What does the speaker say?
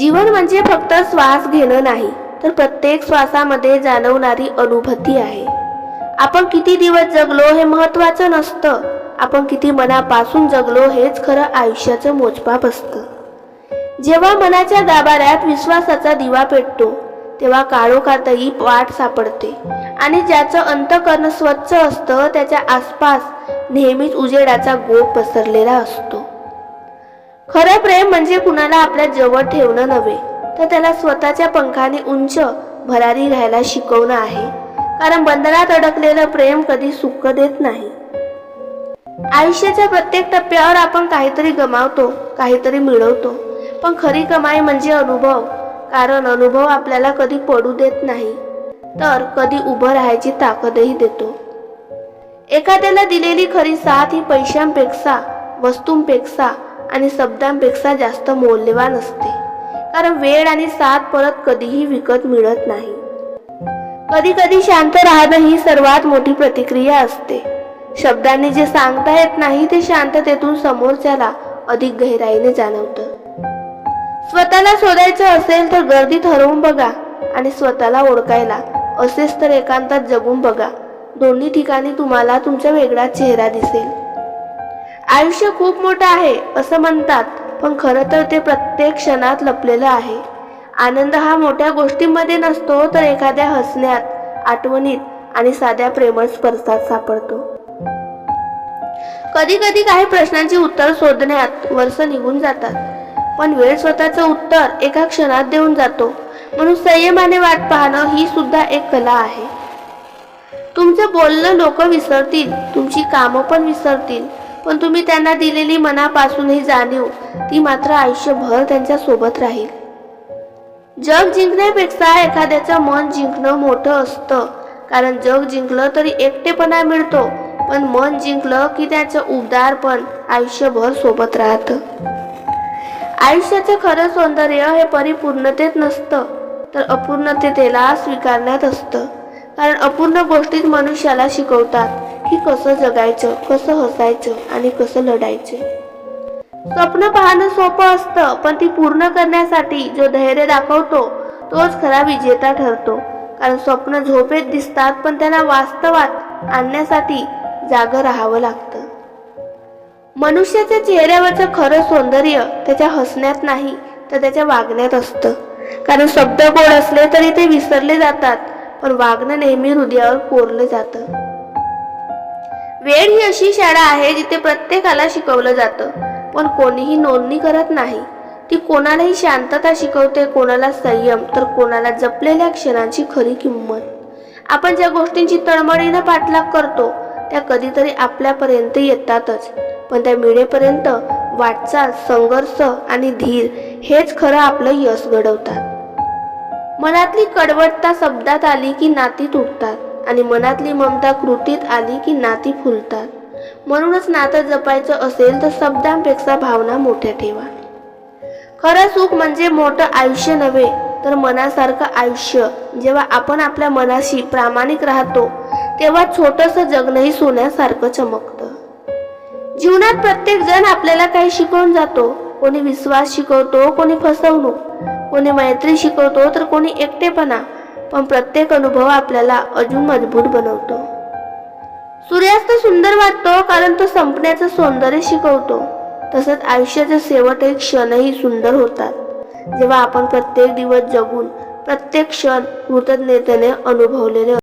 जीवन म्हणजे फक्त श्वास घेणं नाही, तर प्रत्येक श्वासामध्ये जाणवणारी अनुभूती आहे. आपण किती दिवस जगलो हे महत्त्वाचं नसतं, आपण किती मनापासून जगलो हेच खरं आयुष्याचं मोजमाप असतं. जेव्हा मनाच्या गाभाऱ्यात विश्वासाचा दिवा पेटतो, तेव्हा काळोखातही वाट सापडते आणि ज्याचं अंतःकरण स्वच्छ असतं त्याच्या आसपास नेहमीच उजेडाचा गोप पसरलेला असतो. खरं प्रेम म्हणजे कुणाला आपल्या जवळ ठेवणं नव्हे, तर त्याला स्वतःच्या पंखाने उंच भरारी घ्यायला शिकवणं आहे. कारण बंधनात अडकलेलं प्रेम कधी सुख देत नाही. आयुष्याच्या प्रत्येक टप्प्यावर आपण काहीतरी गमावतो, काहीतरी मिळवतो, पण खरी कमाई म्हणजे अनुभव. कारण अनुभव आपल्याला कधी पडू देत नाही, तर कधी उभं राहायची ताकदही देतो. एखाद्याला दिलेली खरी साथ ही पैशांपेक्षा, वस्तूंपेक्षा आणि शब्दांपेक्षा जास्त मौल्यवान असते. कारण वेळ आणि साथ परत कधीही विकत मिळत नाही. कधी कधी शांत राहणं ही सर्वात मोठी प्रतिक्रिया असते. शब्दांनी जे सांगता येत नाही ते शांततेतून समोरच्याला अधिक गहिराईने जाणवतं. स्वतःला शोधायचं असेल तर गर्दीत हरवून बघा, आणि स्वतःला ओळखायला असेच तर एकांतात जगून बघा. दोन्ही ठिकाणी तुम्हाला तुमचा वेगळा चेहरा दिसेल. आयुष्य खूप मोठं आहे असं म्हणतात, पण खरं तर ते प्रत्येक क्षणात लपलेलं आहे. आनंद हा मोठ्या गोष्टींमध्ये नसतो, तर एखाद्या हसण्यात, आठवणीत आणि साध्या प्रेमळ स्पर्शात सापडतो. कधी कधी काही प्रश्नांची उत्तर शोधण्यात वर्ष निघून जातात, पण वेळ स्वतःचं उत्तर एका क्षणात देऊन जातो. म्हणून संयमाने वाट पाहणं ही सुद्धा एक कला आहे. तुमचं बोलणं लोक विसरतील, तुमची कामं पण विसरतील, पण तुम्ही त्यांना दिलेली मनापासून ही जाणीव, ती मात्र आयुष्यभर त्यांच्या सोबत राहील. जग जिंकण्यापेक्षा एखाद्याचं मन जिंकणं मोठं असतं. कारण जग जिंकलं तरी एकटेपणा मिळतो, पण मन जिंकलं की त्याचं उबदारपण आयुष्यभर सोबत राहतं. आयुष्याचं खरं सौंदर्य हे परिपूर्णतेत नसतं, तर अपूर्णतेला स्वीकारण्यात असतं. कारण अपूर्ण गोष्टीच मनुष्याला शिकवतात की कसं जगायचं, कसं हसायचं आणि कसं लढायचं. स्वप्न पाहणं सोपं असतं, पण ती पूर्ण करण्यासाठी जो धैर्य दाखवतो तोच खरा विजेता ठरतो. कारण स्वप्न झोपेत दिसतात, पण त्यांना वास्तवात आणण्यासाठी जागं राहावं लागतं. मनुष्याच्या चेहऱ्यावरचं खरं सौंदर्य त्याच्या हसण्यात नाही, तर त्याच्या वागण्यात असतं. कारण शब्द गोड असले तरी ते विसरले जातात, पण वागणं नेहमी हृदयावर कोरलं जातं. वेळ ही अशी शाळा आहे जिथे प्रत्येकाला शिकवलं जातं, पण कोणीही नोंदणी करत नाही. ती कोणालाही शांतता शिकवते, कोणाला संयम, तर कोणाला जपलेल्या क्षणांची खरी किंमत. आपण ज्या गोष्टींची तळमळीनं पाठलाग करतो त्या कधीतरी आपल्यापर्यंत येतातच, पण त्या मिळेपर्यंत वाटचाल, संघर्ष आणि धीर हेच खरं आपलं यश घडवतात. मनातली कडवटता शब्दात आली की नाती तुटतात, आणि मनातली ममता कृतीत आली की नाती फुलतात. म्हणूनच नातं जपायचं असेल तर शब्दांपेक्षा भावना मोठ्या ठेवा. खरं सुख म्हणजे मोठं आयुष्य नव्हे, तर मनासारखं आयुष्य. जेव्हा आपण आपल्या मनाशी प्रामाणिक राहतो, तेव्हा छोटंसं जगणंही सोन्यासारखं चमकतं. जीवनात प्रत्येक जण आपल्याला काही शिकवून जातो. कोणी विश्वास शिकवतो, कोणी फसवणूक, कोणी मैत्री शिकवतो, तर कोणी एकटेपणा. पण प्रत्येक अनुभव आपल्याला अजून मजबूत बनवतो. सूर्यास्त सुंदर वाटतो कारण तो संपण्याचं सौंदर्य शिकवतो. तसंच आयुष्याचे शेवटचे क्षणही सुंदर होतात, जेव्हा आपण प्रत्येक दिवस जगून प्रत्येक क्षण कृतज्ञतेने अनुभवलेले